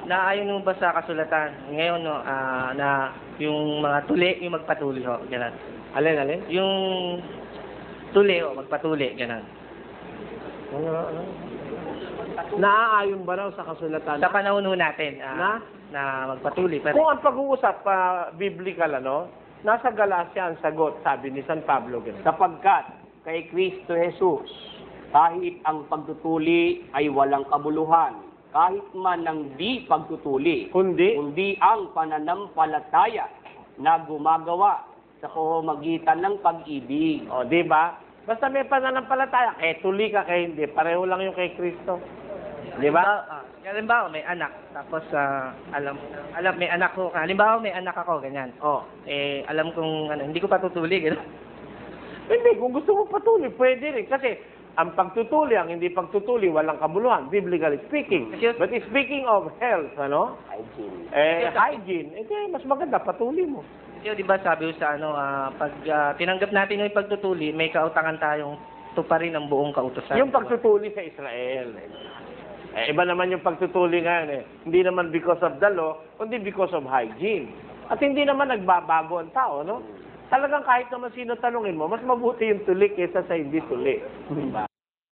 Naayon mo ba sa kasulatan? Ngayon, no, na yung mga tuli, yung magpatuli ho, gano'n. Alin? Yung tuli ho, magpatuli, gano'n. Naaayon ba raw sa kasulatan? Sa panahon ho natin, na magpatuli. Pero, Kung ang pag-uusap biblical, nasa Galacia ang sagot, sabi ni San Pablo. Sapagkat kay Kristo Jesus, kahit ang pagtutuli ay walang kabuluhan, kahit man ng di pagtutuli, kundi ang pananampalataya na gumagawa sa pamamagitan ng pag-ibig. O, di ba? Basta may pananampalataya, tuli ka kay hindi. Pareho lang yung kay Kristo. Di ba? halimbawa, may anak, tapos, alam, may anak ko, halimbawa, may anak ako, ganyan. Alam kong, hindi ko patutuli, gano'n. Hindi, kung gusto mo patuli, pwede rin. Kasi, ang pagtutuli, ang hindi pagtutuli, walang kabuluhan, biblically speaking. But speaking of health, Hygiene. hygiene, mas maganda, patuli mo. Kasi, di ba, sabi ko sa, pag tinanggap natin yung pagtutuli, may kautangan tayong tuparin ang buong kautusan. Yung pagtutuli sa Israel. Iba naman yung pagtutuli ngayon. Hindi naman because of the law, kundi because of hygiene. At hindi naman nagbabago ang tao, no? Talagang kahit naman sino tanungin mo, mas mabuti yung tuli kaysa sa hindi tuli. Diba?